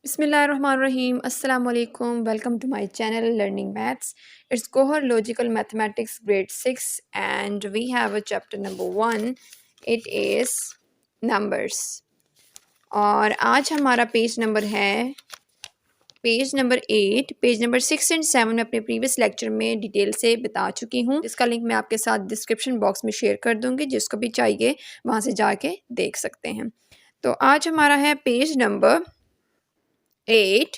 Bismillahirrahmanirrahim. Assalamu alaikum. Welcome to my channel Learning Maths. It's Cohort Logical Mathematics grade 6 and we have a chapter number 1. It is numbers. और आज हमारा page number है page number 8. Page number 6 and 7 में अपने previous lecture में detail से बता चुकी हूँ, जिसका लिंक मैं आपके साथ डिस्क्रिप्शन बॉक्स में शेयर कर दूँगी, जिसको भी चाहिए वहाँ से जाके देख सकते हैं। तो आज हमारा है page number 8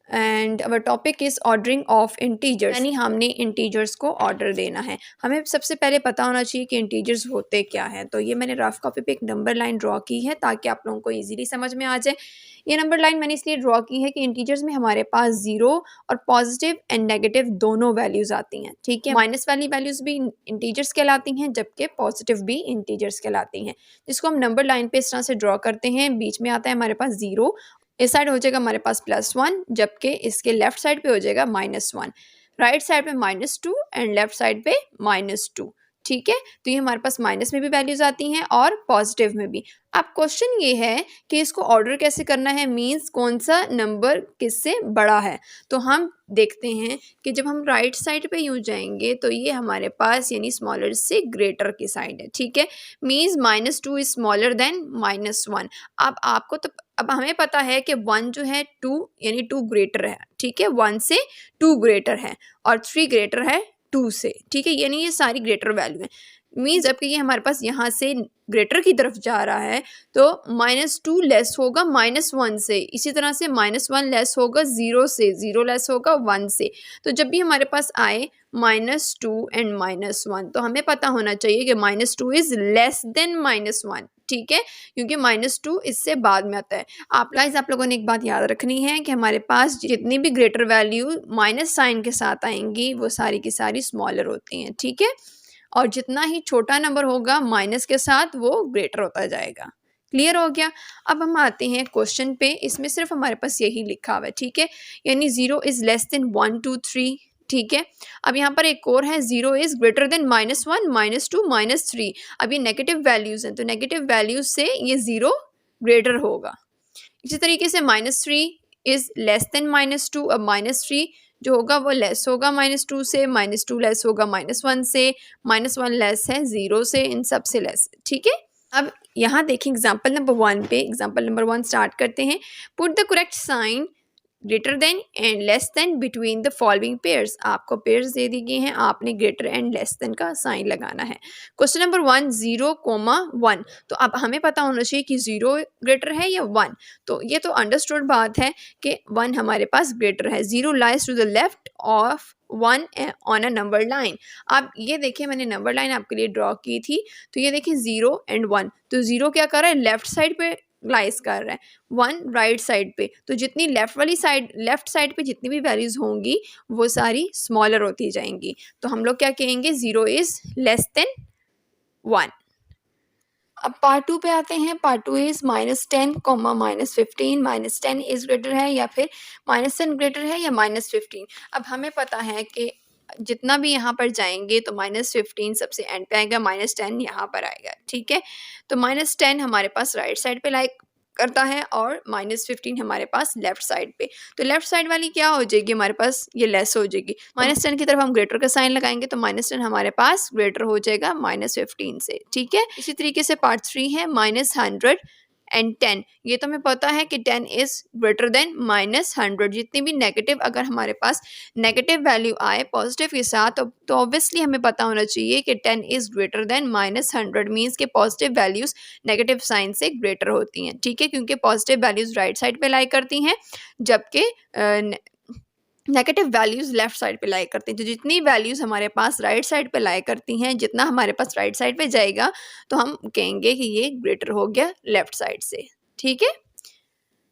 and our topic is ordering of integers, यानी हमने इंटीजर्स को ऑर्डर देना है। हमें सबसे पहले पता होना चाहिए कि इंटीजर्स होते क्या हैं। तो ये मैंने रफ कॉपी पे एक नंबर लाइन ड्रॉ की है ताकि आप लोगों को इजीली समझ में आ जाए। ये नंबर लाइन मैंने इसलिए ड्रॉ की है कि इंटीजर्स में हमारे पास ज़ीरो और पॉजिटिव एंड नेगेटिव दोनों वैल्यूज़ आती हैं, ठीक है। माइनस वाली वैल्यूज़ भी इंटीजर्स कहलाती हैं, जबकि पॉजिटिव भी इंटीजर्स कहलाती हैं, जिसको हम नंबर लाइन पे इस तरह से ड्रॉ करते हैं। बीच में आता है हमारे पास ज़ीरो, इस साइड हो जाएगा हमारे पास +1, जबकि इसके लेफ्ट साइड पे हो जाएगा -1। राइट साइड पे -2 एंड लेफ्ट साइड पे -2, ठीक है। तो ये हमारे पास माइनस में भी वैल्यूज आती हैं और पॉजिटिव में भी। अब क्वेश्चन ये है कि इसको ऑर्डर कैसे करना है, मींस कौन सा नंबर किससे बड़ा है। तो हम देखते हैं कि जब हम राइट साइड पे यूँ जाएंगे तो ये हमारे पास यानी स्मॉलर से ग्रेटर की साइड है, ठीक है। Means -2 is smaller than -1। अब आपको तो अब हमें पता है कि 1 जो है 2 यानी 2 ग्रेटर है, ठीक है। 1 से 2 ग्रेटर है और 3 ग्रेटर है 2 से, ठीक है। यानी ये सारी ग्रेटर वैल्यू है। मीन्स जबकि ये हमारे पास यहाँ से ग्रेटर की तरफ जा रहा है तो -2 लेस होगा -1 से, इसी तरह से -1 लेस होगा 0 से, 0 लेस होगा 1 से। तो जब भी हमारे पास आए -2 एंड -1 तो हमें पता होना चाहिए कि -2 इज़ लेस देन -1, ठीक है, क्योंकि -2 इससे बाद में आता है। आप लोगों ने एक बात याद रखनी है कि हमारे पास जितनी भी ग्रेटर वैल्यू माइनस साइन के साथ आएंगी वो सारी की सारी स्मॉलर होती हैं, ठीक है। और जितना ही छोटा नंबर होगा माइनस के साथ वो ग्रेटर होता जाएगा। क्लियर हो गया। अब हम आते हैं क्वेश्चन पे। इसमें सिर्फ हमारे पास यही लिखा हुआ है, ठीक है, यानी 0 इज़ लेस देन 1 2 3, ठीक है। अब यहाँ पर एक और है, 0 इज़ ग्रेटर देन -1 -2 -3। अब ये नेगेटिव वैल्यूज़ हैं तो नेगेटिव वैल्यूज़ से ये 0 ग्रेटर होगा। इसी तरीके से -3 इज़ लेस देन -2। अब -3 जो होगा वो लेस होगा -2 से, -2 लेस होगा -1 से, -1 लेस है 0 से, इन सब से लेस, ठीक है। अब यहाँ देखें एग्जाम्पल नंबर 1 पे। एग्जाम्पल नंबर 1 स्टार्ट करते हैं। Put the correct sign greater than and less than between the following pairs. आपको पेयर्स दे दी गए हैं, आपने ग्रेटर एंड लेस देन का साइन लगाना है। Question number 1 0, 1। तो अब हमें पता होना चाहिए कि 0 ग्रेटर है या 1। तो ये तो अंडरस्टूड बात है कि 1 हमारे पास ग्रेटर है। 0 lies to the left of 1 on a number line. अब ये देखिए मैंने नंबर लाइन आपके लिए ड्रॉ की थी, तो ये देखिए 0 एंड 1। तो 0 क्या कर रहा है, लेफ्ट साइड पे लाइज कर रहा है, 1 राइट साइड पे। तो जितनी लेफ्ट साइड पे जितनी भी वैल्यूज होंगी वो सारी स्मॉलर होती जाएंगी। तो हम लोग क्या कहेंगे, 0 इज लेस देन 1। अब पार्ट 2 पे आते हैं। Part 2 is -10, -15। -10 इज ग्रेटर है या फिर -10 ग्रेटर है या -15। अब हमें पता है कि जितना भी यहाँ पर जाएंगे तो -15 सबसे एंड पे आएगा, -10 यहाँ पर आएगा, ठीक है। तो -10 हमारे पास राइट साइड पे लाइक करता है और -15 हमारे पास लेफ्ट साइड पे। तो लेफ्ट साइड वाली क्या हो जाएगी हमारे पास, ये लेस हो जाएगी। -10 की तरफ हम ग्रेटर का साइन लगाएंगे तो -10 हमारे पास ग्रेटर हो जाएगा -15 से, ठीक है। इसी तरीके से पार्ट 3 है -100 एंड 10। ये तो हमें पता है कि 10 इज ग्रेटर देन -100। जितनी भी नेगेटिव, अगर हमारे पास नेगेटिव वैल्यू आए पॉजिटिव के साथ तो ऑब्वियसली हमें पता होना चाहिए कि 10 इज ग्रेटर देन -100। मीन्स के पॉजिटिव वैल्यूज नेगेटिव साइन से ग्रेटर होती हैं, ठीक है, क्योंकि पॉजिटिव वैल्यूज राइट साइड पे लाई करती हैं जबकि नेगेटिव वैल्यूज़ लेफ्ट साइड पे लाई करती हैं। तो जितनी वैल्यूज़ हमारे पास राइट साइड पे लाई करती हैं, जितना हमारे पास राइट साइड पे जाएगा तो हम कहेंगे कि ये ग्रेटर हो गया लेफ्ट साइड से, ठीक है।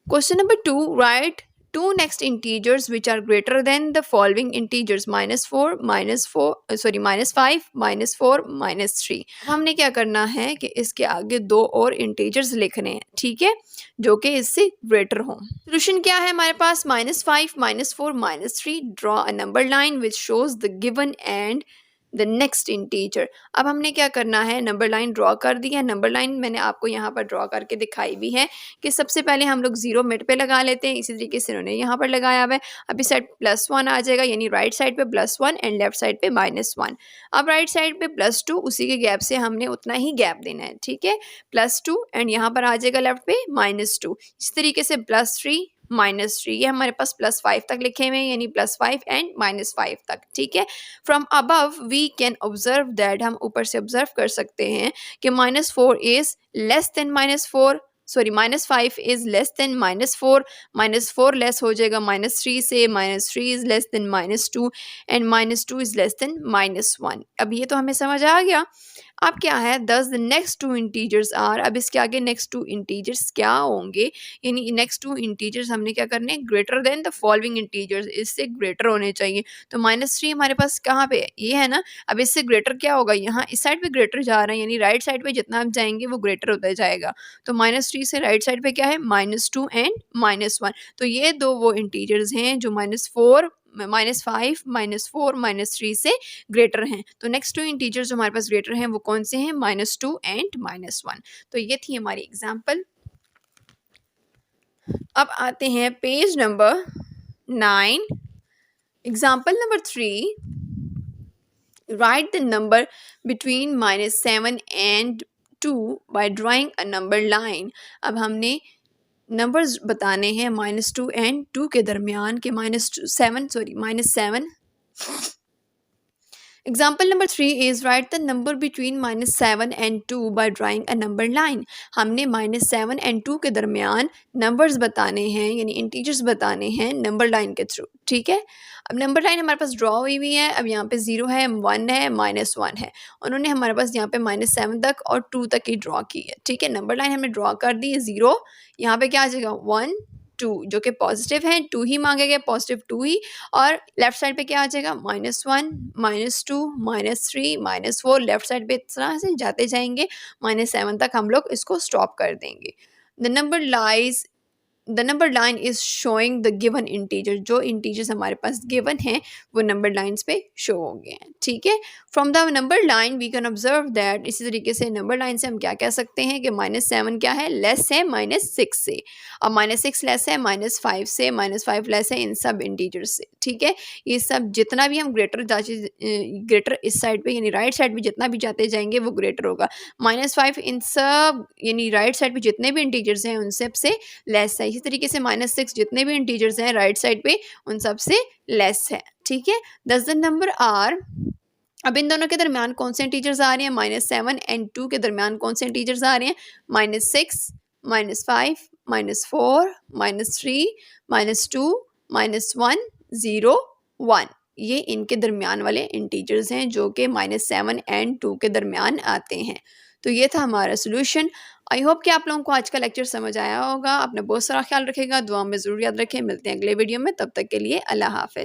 Question number 2, right 2 next integers which are greater than the following integers -4, -5, -4, -3। हमने क्या करना है कि इसके आगे 2 और इंटीजर्स लिखने हैं, ठीक है, जो कि इससे ग्रेटर हों। सोल्यूशन क्या है हमारे पास, -5, -4, -3। Draw a number line which shows the given and the next integer. अब हमने क्या करना है, नंबर लाइन ड्रॉ कर दी है। नंबर लाइन मैंने आपको यहाँ पर ड्रॉ करके दिखाई भी है कि सबसे पहले हम लोग 0 मिड पे लगा लेते हैं, इसी तरीके से उन्होंने यहाँ पर लगाया हुआ है। अभी साइड +1 आ जाएगा, यानी राइट साइड पे +1 एंड लेफ्ट साइड पे -1। अब राइट साइड पे +2, उसी के गैप से हमने उतना ही गैप देना है, ठीक है, +2 एंड यहाँ पर आ जाएगा लेफ्ट पे -2। इस तरीके से +3 -3, ये हमारे पास +5 तक लिखे हुए हैं, यानी +5 एंड -5 तक, ठीक है। From above we can observe that, हम ऊपर से ऑब्जर्व कर सकते हैं कि -4 is less than -4, sorry -5 is less than -4, -4 less हो जाएगा -3 से, -3 is less than -2 and -2 is less than -1। अब ये तो हमें समझ आ गया। अब क्या है, thus the next two integers are, अब इसके आगे नेक्स्ट टू इंटीजर्स क्या होंगे, यानी नेक्स्ट टू इंटीजर्स हमने क्या करने हैं, greater than the following integers, इससे ग्रेटर होने चाहिए। तो -3 हमारे पास कहाँ पे है, ये है ना। अब इससे ग्रेटर क्या होगा, यहाँ इस साइड पे ग्रेटर जा रहा है, यानी राइट साइड पे जितना आप जाएंगे वो ग्रेटर होता जाएगा। तो -3 से राइट साइड पे क्या है, -2 एंड -1। तो ये दो वो इंटीजर्स हैं जो -4, -5, -4, -3 से ग्रेटर हैं। तो नेक्स्ट टू इंटीजर्स जो हमारे पास ग्रेटर हैं वो कौन से हैं, -2 एंड -1। तो ये थी हमारी एग्जाम्पल। अब आते हैं page number 9, example number 3। Write the number between -7 and 2 by drawing a number line. अब हमने नंबर्स बताने हैं -2 एंड 2 के दरमियान के, -7। Example number 3 is write the number between -7 and 2 by drawing a number line। हमने -7 and 2 के दरमियान नंबर्स बताने हैं, यानी इंटीजर्स बताने हैं नंबर लाइन के थ्रू, ठीक है। अब नंबर लाइन हमारे पास ड्रॉ हुई हुई है। अब यहाँ पे 0 है, 1 है, -1 है। उन्होंने हमारे पास यहाँ पे -7 तक और 2 तक ही ड्रॉ की है, ठीक है। नंबर लाइन हमने ड्रॉ कर दी है 0, यहाँ पे क्या आ जाएगा 1 2, जो कि पॉजिटिव है, 2 ही मांगे गए, पॉजिटिव 2 ही। और लेफ्ट साइड पे क्या आ जाएगा, -1 -2 -3 -4, लेफ्ट साइड पे इस तरह से जाते जाएंगे, -7 तक हम लोग इसको स्टॉप कर देंगे। The number line is showing the given integer, जो इंटीजर्स हमारे पास गिवन हैं वो नंबर लाइन्स पे शो हो गए हैं, ठीक है। From the number line we can observe that, इसी तरीके से नंबर लाइन से हम क्या कह सकते हैं कि -7 क्या है, लेस है -6 से। अब -6 लेस है -5 से, -5 लेस है इन सब इंटीजर्स से, ठीक है। ये सब जितना भी हम ग्रेटर इस साइड पे, यानी राइट साइड पे जितना भी जाते जाएंगे वो ग्रेटर होगा। -5 इन सब, यानी राइट साइड पे जितने भी इंटीजर्स हैं उन सब से लेस है। इसी तरीके से -6 जितने भी इंटीजर्स हैं राइट साइड पे उन सब से लेस है, ठीक है। दस द नंबर आर, अब इन दोनों के दरमियान कौन से इंटीजर्स आ रहे हैं, -7 एंड 2 के दरमियान कौन से इंटीजर्स आ रहे हैं, -6 -5 -4 -3 -2 -1 0 1। ये इनके दरमियान वाले इंटीजर्स हैं जो कि -7 एंड 2 के दरमियान आते हैं। तो ये था हमारा सोल्यूशन। आई होप कि आप लोगों को आज का लेक्चर समझ आया होगा। अपना बहुत सारा ख्याल रखेगा, दुआ में ज़रूर याद रखें। मिलते हैं अगले वीडियो में, तब तक के लिए अल्लाह हाफ़िज़।